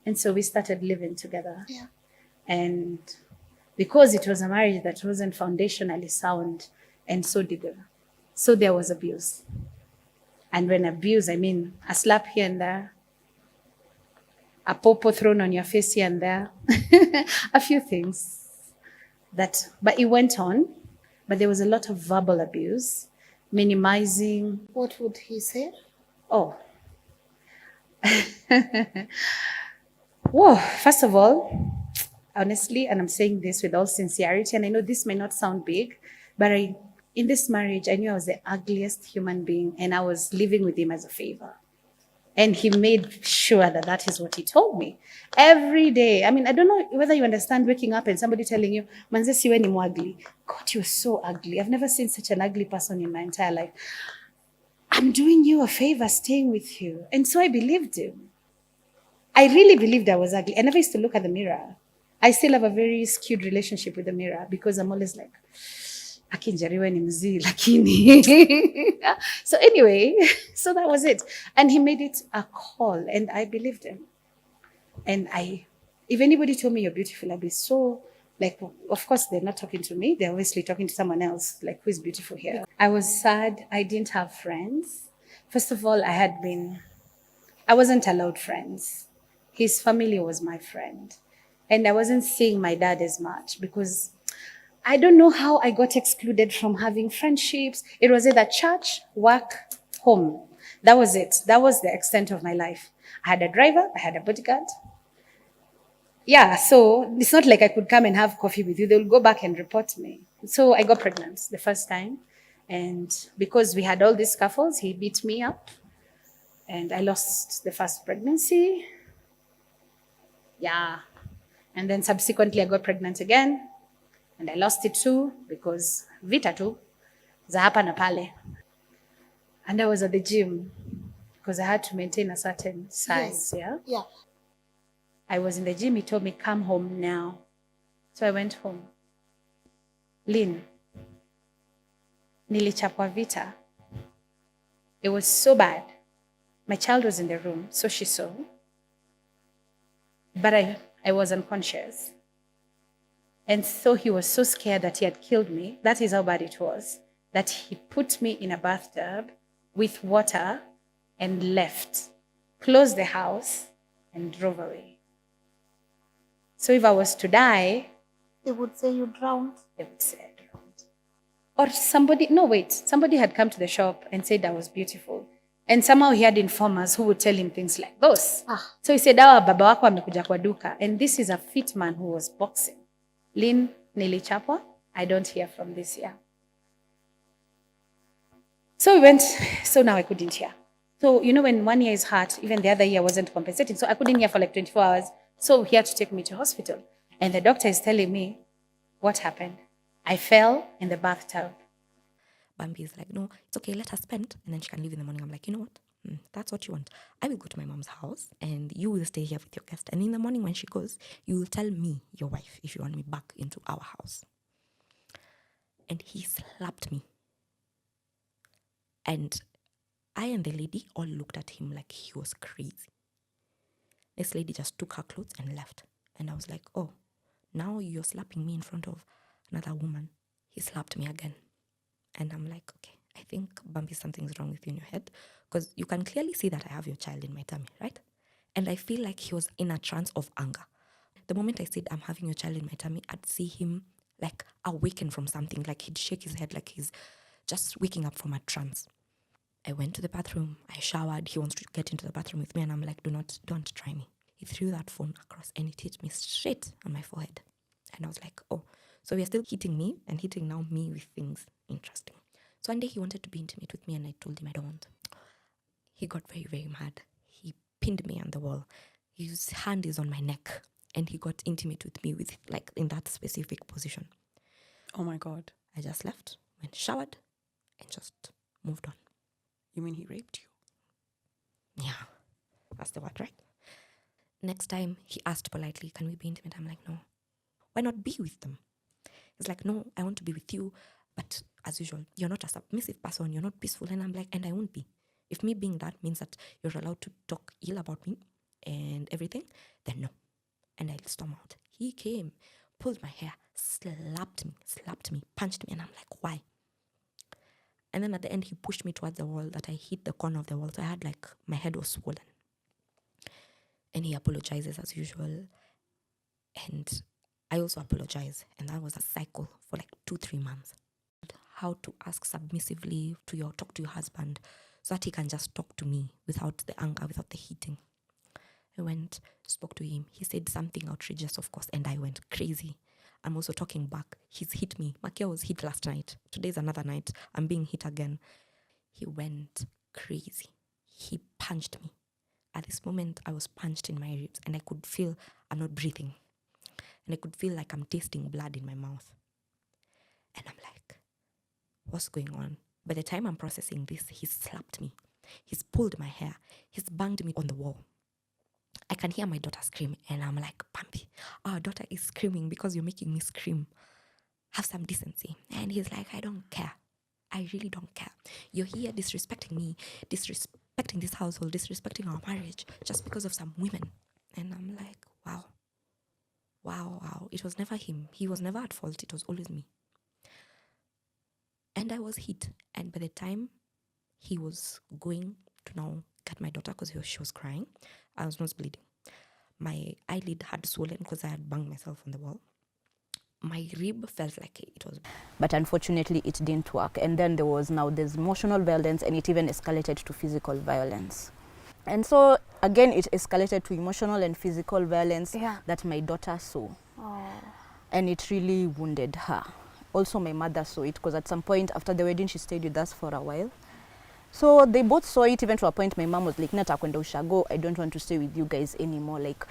And so we started living together. Yeah. And because it was a marriage that wasn't foundationally sound, and so there was abuse. And when abuse, I mean a slap here and there, a popo thrown on your face here and there, a few things but it went on. But there was a lot of verbal abuse, minimizing. What would he say? Oh, whoa, first of all, honestly, and I'm saying this with all sincerity, and I know this may not sound big, but in this marriage, I knew I was the ugliest human being, and I was living with him as a favor. And he made sure that that is what he told me every day. I mean, I don't know whether you understand waking up and somebody telling you, Manze siwe ni ugly. God, you're so ugly. I've never seen such an ugly person in my entire life. I'm doing you a favor staying with you. And so I believed him. I really believed I was ugly. I never used to look at the mirror. I still have a very skewed relationship with the mirror because I'm always like, akinjariwe ni mzee lakini. So anyway, so that was it. And he made it a call and I believed him. And if anybody told me you're beautiful, I'd be so like, of course they're not talking to me. They're obviously talking to someone else, like who is beautiful here. I was sad. I didn't have friends. First of all, I wasn't allowed friends. His family was my friend. And I wasn't seeing my dad as much because I don't know how I got excluded from having friendships. It was either church, work, home. That was it. That was the extent of my life. I had a driver, I had a bodyguard. Yeah, so it's not like I could come and have coffee with you. They'll go back and report me. So I got pregnant the first time. And because we had all these scuffles, he beat me up. And I lost the first pregnancy. Yeah. And then subsequently I got pregnant again. And I lost it too because vita tu za hapa na pale. And I was at the gym because I had to maintain a certain size. Yes. Yeah. I was in the gym. He told me, come home now. So I went home. Lynn, nilichapwa vita. It was so bad. My child was in the room, so she saw. But I was unconscious. And so he was so scared that he had killed me. That is how bad it was. That he put me in a bathtub with water and left, closed the house, and drove away. So if I was to die, they would say you drowned. They would say I drowned. Or somebody had come to the shop and said I was beautiful. And somehow he had informers who would tell him things like those. So he said, baba wako amekuja kwa duka. And this is a fit man who was boxing. Lynn, nilichapwa. I don't hear from this year. So we went, so now I couldn't hear. So, when 1 year is hurt, even the other year wasn't compensating. So I couldn't hear for like 24 hours. So he had to take me to hospital. And the doctor is telling me, what happened? I fell in the bathtub. Bumpy is like, no, it's okay, let her spend. And then she can leave in the morning. I'm like, you know what? That's what you want. I will go to my mom's house and you will stay here with your guest. And in the morning when she goes, you will tell me, your wife, if you want me back into our house. And he slapped me. And I and the lady all looked at him like he was crazy. This lady just took her clothes and left. And I was like, oh, now you're slapping me in front of another woman. He slapped me again. And I'm like, okay, I think Bumpy, something's wrong with you in your head. Because you can clearly see that I have your child in my tummy, right? And I feel like he was in a trance of anger. The moment I said, I'm having your child in my tummy, I'd see him like awaken from something. Like he'd shake his head like he's just waking up from a trance. I went to the bathroom. I showered. He wants to get into the bathroom with me. And I'm like, don't try me. He threw that phone across and it hit me straight on my forehead. And I was like, oh, so we are still hitting me and hitting now me with things interesting. So one day he wanted to be intimate with me and I told him I don't want. He got very, very mad. He pinned me on the wall. His hand is on my neck and he got intimate with me with like in that specific position. Oh my God. I just left, went showered and just moved on. You mean he raped you? Yeah, that's the word, right? Next time he asked politely, can we be intimate? I'm like, no. Why not be with them? He's like, no, I want to be with you. But as usual, you're not a submissive person. You're not peaceful. And I'm like, and I won't be. If me being that means that you're allowed to talk ill about me, and everything, then no. And I'll storm out. He came, pulled my hair, slapped me, punched me, and I'm like, why? And then at the end, he pushed me towards the wall that I hit the corner of the wall. So I had like, my head was swollen. And he apologizes as usual. And I also apologize. And that was a cycle for like 2-3 months. How to ask submissively talk to your husband so that he can just talk to me without the anger, without the hitting. I went, spoke to him. He said something outrageous, of course, and I went crazy. I'm also talking back. He's hit me. Makia was hit last night. Today's another night. I'm being hit again. He went crazy. He punched me. At this moment, I was punched in my ribs, and I could feel I'm not breathing. And I could feel like I'm tasting blood in my mouth. And I'm like, what's going on? By the time I'm processing this, he slapped me. He's pulled my hair. He's banged me on the wall. I can hear my daughter scream, and I'm like, Bumpy, our daughter is screaming because you're making me scream. Have some decency. And he's like, I don't care. I really don't care. You're here disrespecting me, disrespecting this household, disrespecting our marriage just because of some women. And I'm like, wow. It was never him. He was never at fault. It was always me. And I was hit. And by the time he was going to now get my daughter because she was crying, I was not bleeding. My eyelid had swollen because I had banged myself on the wall. My rib felt like it was... But unfortunately, it didn't work. And then there's emotional violence, and it even escalated to physical violence. And so, again, it escalated to emotional and physical violence that my daughter saw. Oh. And it really wounded her. Also, my mother saw it, because at some point after the wedding, she stayed with us for a while. So they both saw it, even to a point my mom was like, Nata kwenda ushago, I don't want to stay with you guys anymore. Like,